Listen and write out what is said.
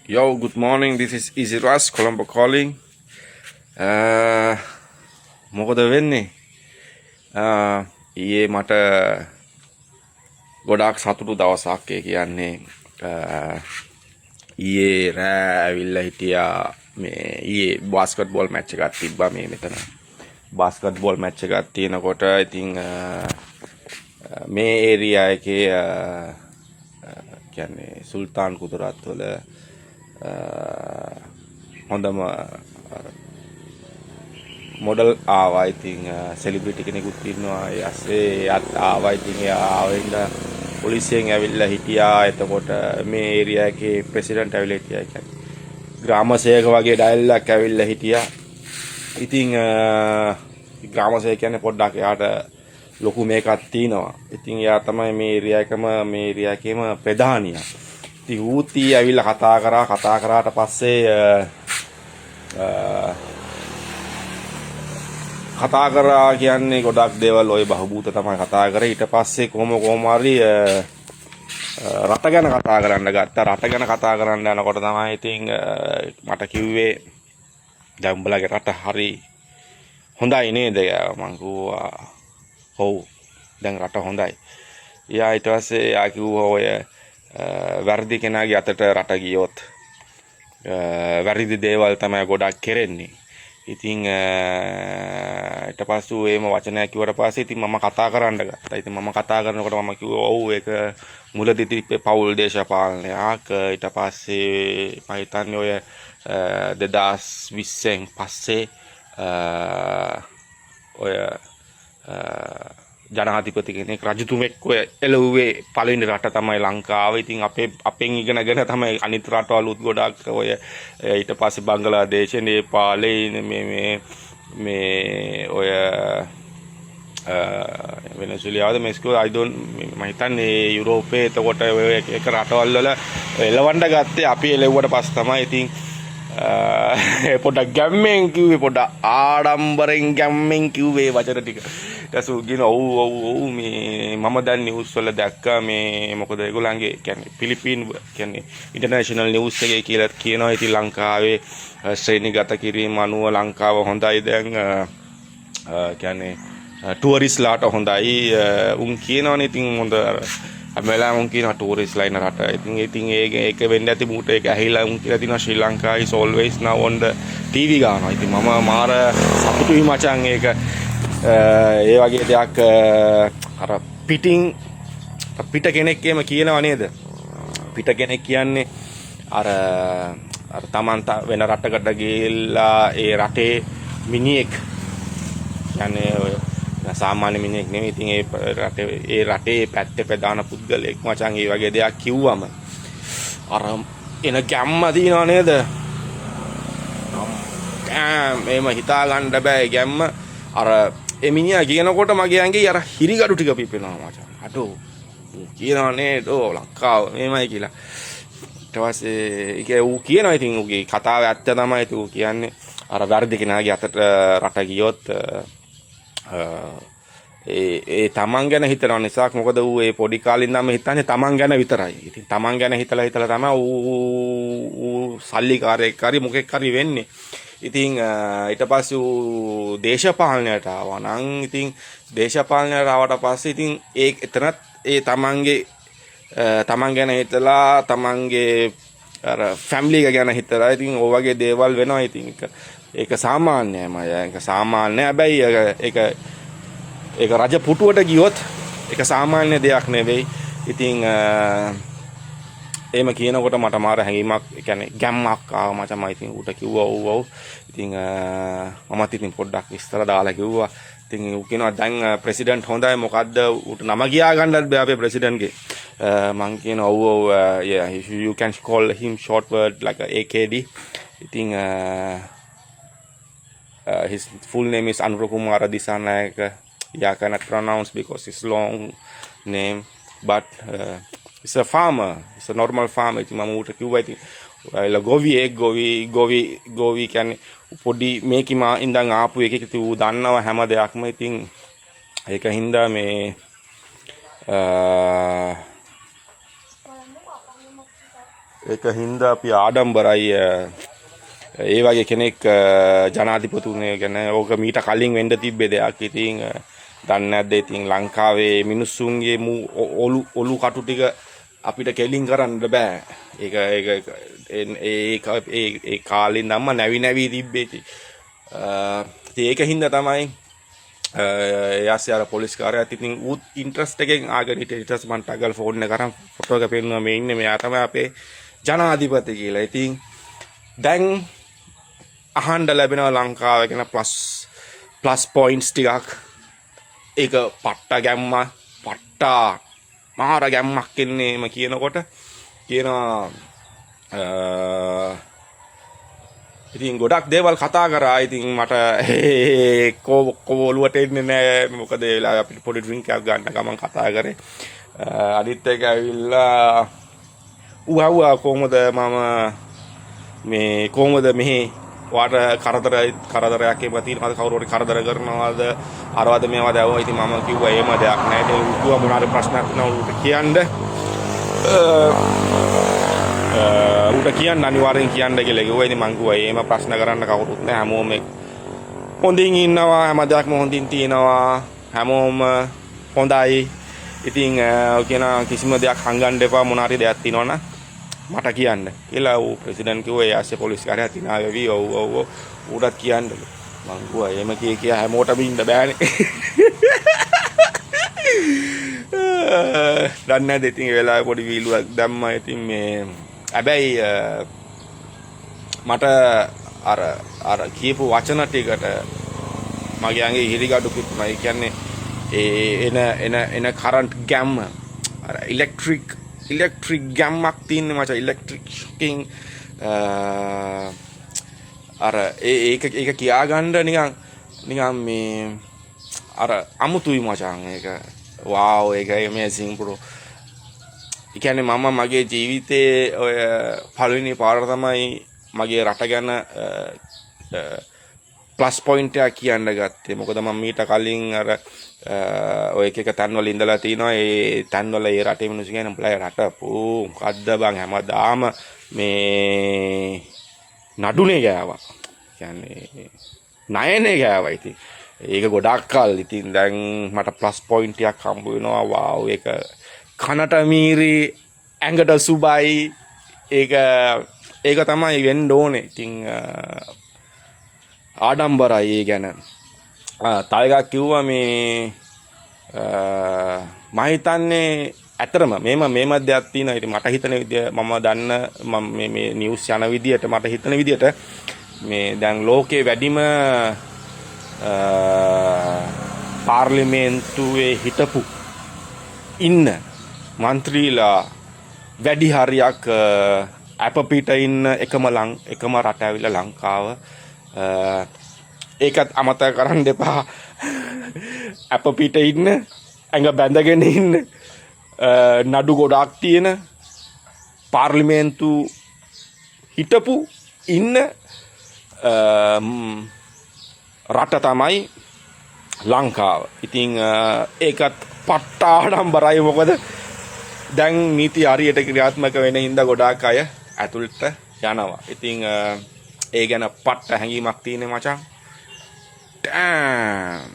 Yo, good morning. This is Easy Rush, Colombo calling. මොකද වෙන්නේ? ඊයේ මට ගොඩාක් සතුටු දවසක් ඒ කියන්නේ ඊයේ රෑ ඇවිල්ලා හිටියා මේ ඊයේ බාස්කට්බෝල් මැච් එකක් තිබ්බා මේ මෙතන. බාස්කට්බෝල් මැච් එකක් තියෙනකොට ඉතින් මේ ඒරියා එකේ කියන්නේ සුල්තාන් කුතරත් වල හොඳම මොඩල් ආවා ඉතින් සෙලිබ්‍රිටි කෙනෙකුත් ඉන්නවා ඒ ඇස්සේ ආවා ඉතින් ආවෙන්න පොලිසියෙන් ඇවිල්ලා හිටියා එතකොට මේ ඒරියා එකේ ප්‍රෙසිඩන්ට් ඇවිල්ලා හිටියා කියන්නේ ග්‍රාමසේවක වගේ ඩයල්ලක් ඇවිල්ලා හිටියා ඉතින් ග්‍රාමසේවක කියන්නේ පොඩ්ඩක් එයාට ලොකු මේකක් තියෙනවා ඉතින් එයා තමයි මේ ඒරියා එකේම ප්‍රධානියා ඉතින් ඌති ඇවිල්ලා කතා කරාට පස්සේ කතා කරා කියන්නේ ගොඩක් දේවල් ওই බහූත තමයි කතා කරේ ඊට පස්සේ කොහොම හරි රට ගැන කතා කරන්න ගත්තා රට ගැන කතා කරන්න යනකොට තමයි ඉතින් මට කිව්වේ දැන් උඹලගේ රට හරි හොඳයි නේද මං කිව්වා ඔව් දැන් රට හොඳයි ඊයා ඊට පස්සේ යා කිව්වා ඔය වැරදි කෙනාගේ අතට රට ගියොත් වැරදි දේවල් තමයි ගොඩක් කෙරෙන්නේ ඉතින් ඊට පස්සෙ එහෙම වචනයක් කිව්වට පස්සේ ඉතින් මම කතා කරන්න ගත්තා. ඉතින් මම කතා කරනකොට මම කිව්වා ඔව් ඒක මුලදී තිබ්බේ පෞල් දේශපාලනයක්. ඊට පස්සේ මම හිතන්නේ ඔය 2020න් පස්සේ ඔය ජනාධිපති කෙනෙක් රජතුමෙක් ඔය එළුවේ පළවෙනි රට තමයි ලංකාව. ඉතින් අපෙන් ඉගෙනගෙන තමයි අනිත් රටවලුත් ගොඩක් ඔය ඊට පස්සේ බංගලාදේශ, නේපාලේ මේ ඔය වෙනසුලියාවද මෙක්සිකෝ මම හිතන්නේ යුරෝපේ එතකොට ඔය එක රටවල් වල එලවන්න ගත්තේ අපි එලෙව්වට පස්සේ තමයි. ඉතින් පොඩක් ගැම්මෙන් කිව්වේ පොඩක් ආඩම්බරෙන් ගැම්මෙන් කිව්වේ වචන ටික. ඊටසු කියන ඔව් මේ මම දැන් නිවුස් වල දැක්කා මේ මොකද ඒගොල්ලන්ගේ කියන්නේ පිලිපීන් කියන්නේ ඉන්ටර්නැෂනල් නිවුස් එකේ කියලා කියනවා. ඉතින් ලංකාවේ ශ්‍රේණිගත කිරීම අනුව ලංකාව හොඳයි දැන් කියන්නේ ටුවරිස්ලාට හොඳයි උන් කියනවනේ. ඉතින් හොඳ අපේලා උන් කියනවා ටුවරිස්ලා ඉන්න රට. ඉතින් ඒක වෙන්න ඇති මූට ඒක ඇහිලා උන් කියලා තිනවා ශ්‍රී Lanka is always now on the TV ගානවා. ඉතින් මම මාර සතුටුයි මචං ඒක ඒ වගේ දෙයක් අර පිට කෙනෙක් එහෙම කියනවා නේද? පිට කෙනෙක් කියන්නේ අර තමන් වෙන රටකට ගිහිල්ලා ඒ රටේ මිනිහෙක් කියන්නේ ඔය සාමාන්‍ය මිනිහෙක් නෙමෙයි. ඉතින් ඒ රටේ පැත්තේ ප්‍රධාන පුද්ගලයෙක් මචං ඒ වගේ දෙයක් කිව්වම අර එන ගැම්ම දිනව නේද? එහෙම හිතා ගන්න බෑ ගැම්ම අර එමිනියා කියනකොට මගේ ඇඟේ අර හිරිගඩු ටික පිපෙනවා මචං. අඩෝ කියනවා නේද ලංකාව මේමයි කියලා. ඊට පස්සේ ඒක ඌ කියනවා ඉතින් ඌගේ කතාව ඇත්ත තමයි. ඌ කියන්නේ අර වැරදි කෙනාගේ අතට රට ගියොත් ඒ තමන් ගැන හිතන නිසා මොකද ඌ ඒ පොඩි කාලේ ඉඳන්ම හිතන්නේ තමන් ගැන විතරයි. ඉතින් තමන් ගැන හිතලා තමයි ඌ සල්ලිකාරයෙක් හරි මොකෙක් හරි වෙන්නේ. ඉතින් ඊට පස්සේ ඌ දේශපාලනයට ආවා නම් ඉතින් දේශපාලනයට ආවට පස්සේ ඉතින් එතනත් ඒ තමන් ගැන හිතලා තමන්ගේ අර ෆැමිලි එක ගැන හිතලා ඉතින් ඔය වගේ දේවල් වෙනවා. ඉතින් ඒක සාමාන්‍යමයි. ඒක සාමාන්‍ය. හැබැයි ඒක රජ පුටුවට ගියොත් ඒක සාමාන්‍ය දෙයක් නෙවෙයි. ඉතින් එහෙම කියනකොට මට මාර හැඟීමක් කියන්නේ ගැම්මක් ආවා මචං. මම ඉතින් ඌට කිව්වා ඔව්. ඉතින් මමත් ඉතින් පොඩ්ඩක් විස්තර දාලා කිව්වා. ඉතින් ඌ කියනවා දැන් ප්‍රෙසිඩන්ට් හොඳයි මොකද්ද ඌට නම ගියා ගන්නත් බෑ අපේ ප්‍රෙසිඩන්ට්ගේ. මං කියනවා ඔව් yeah you can call him short word like AKD. ඉතින් his full name is Anura Kumara Dissanayaka. I cannot pronounce because it's long name, but it's a farmer. It's a normal farmer. ඉතින් මම ඌට කිව්වා ඉතින් ගොවි කියන්නේ පොඩි මේකම ඉඳන් ආපු එකක ඉතින් ඌ දන්නවා හැම දෙයක්ම. ඉතින් ඒක හින්දා මේ ඒක හින්දා අපි ආඩම්බරයි ඒ වගේ කෙනෙක් ජනාධිපතිතුමේ ගැන ඕක මීට කලින් වෙන්න තිබ්බේ දෙයක්. ඉතින් දන්නේ නැද්ද ඉතින් ලංකාවේ මිනිස්සුන්ගේ ඔලු කටු ටික අපිට කෙලින් කරන්න බෑ. ඒ කාලේ නම් නැවි තිබ්බේ. ඒක හින්දා තමයි යාසේ අර පොලිස් කාර්යයත් ඉතින් උත් ඉන්ට්‍රස්ට් එකෙන් ආගෙන හිටියේ. ඊට පස්සේ මම ටගල් ෆෝන් එක කරන් ෆොටෝ එක පෙන්නුවා මේ ඉන්නේ මෙයා තමයි අපේ ජනාධිපති කියලා. ඉතින් දැන් අහන්න ලැබෙනවා ලංකාව ගැන ප්ලස් පොයින්ට්ස් ටිකක්. ඒක පට්ට ගැම්ම මාර ගැම්මක් එන්නේ එම කියනකොට කියනවා ඉතින් ගොඩක් දේවල් කතා කරා. ඉතින් මට කොවලුවට එන්නේ නැහැ. මොකද ඒ වෙලාවේ අපිට පොඩි ඩ්‍රින්ක් එකක් ගන්න ගමන් කතා කරේ. අනිත් එක ඇවිල්ලා උහුවා කොහමද මම මේ කොහමද මෙහි වාට කරදරයක් එම තියෙනවද කවුරු හරි කරදර කරනවද අරවද මේවද ඇහුවා. ඉතින් මම කිව්වා එහෙම දෙයක් නැහැ. ඒක උතුව මොනාරි ප්‍රශ්නයක් නෑ කියන්න. උට කියන්න අනිවාර්යෙන් කියන්න කියලා කිව්වා. ඉතින් මං කිව්වා එහෙම ප්‍රශ්න කරන්න කවුරුත් නැහැ. හැමෝම හොඳින් ඉන්නවා. හැම දෙයක්ම හොඳින් තියෙනවා. හැමෝම හොඳයි. ඉතින් කියන කිසිම දෙයක් හංගන්න එපා. මොනාරි දෙයක් තියෙනවනම් මට කියන්න කියලා ඌ ප්‍රෙසිඩන්ට් කිව්වා. ඒ ආස්සේ පොලිස් කාර්යය තිනා වෙවි. ඔව් ඌටත් කියන්න. මං කිව්වා එහෙම කිය හැමෝටම ඉන්න බෑනේ. දන්නේ නැද ඉතින් ඒ වෙලාවේ පොඩි වීලුවක් දැම්මා. ඉතින් මේ හැබැයි මට අර කියපු වචන ටිකට මගේ අංගේ හිරිගඩු පිටුමයි කියන්නේ එන කරන්ට් ගැම්ම අර ඉලෙක්ට්‍රික් ගැම්මක් තියෙන මචං. ඉලෙක්ට්‍රික් ෂොකින් අර ඒක කියාගන්න නිකන් මේ අර අමුතුයි මචං. ඒක වාව් ඒක ඇමේසින් බ්‍රෝ. ඒ කියන්නේ මම මගේ ජීවිතේ ඔය පළවෙනි පාර තමයි මගේ රට ගැන ප්ලස් පොයින්ට් එකක් කියන්න ගත්තේ. මොකද මම මීට කලින් අර ඔය එක තැන්වල ඉඳලා තිනවා. ඒ තැන්වල ඒ රටේ මිනිස්සු කියන උඹලා රට මොකද්ද බං හැමදාම මේ නඩුනේ ගෑවා. කියන්නේ ණයනේ ගෑවා. ඉතින් ඒක ගොඩක් කල්. ඉතින් දැන් මට ප්ලස් පොයින්ට් එකක් හම්බ වෙනවා. වාව් ඒක කනට මීරි ඇඟට සුබයි. ඒක තමයි වෙන්න ඕනේ. ඉතින් ආඩම්බරයි ඒ ගැන. තව එකක් කිව්වා මේ මම හිතන්නේ ඇතරම මේම දෙයක් තියෙනවා. ඉතින් මට හිතන විදිය මම දන්න මේ නිවුස් යන විදියට මට හිතන විදියට මේ දැන් ලෝකේ වැඩිම පාර්ලිමේන්තුවේ හිටපු ඉන්න මන්ත්‍රීලා වැඩි හරියක් අප පිට ඉන්න එකම රට ඇවිල්ලා ලංකාව. ඒකත් අමතක කරන්න එපා. අප පිට ඉන්න ඇඟ බැඳගෙන ඉන්න නඩු ගොඩක් තියෙන පාර්ලිමේන්තු හිටපු ඉන්න රට තමයි ලංකාව. ඉතින් ඒකත් පට්ට ආඩම්බරයි. මොකද දැන් නීති හරියට ක්‍රියාත්මක වෙන හින්දා ගොඩාක් අය ඇතුළට යනවා. ඉතින් ඒ ගැන පට්ට හැඟීමක් තියෙන මචං. ඩෑම්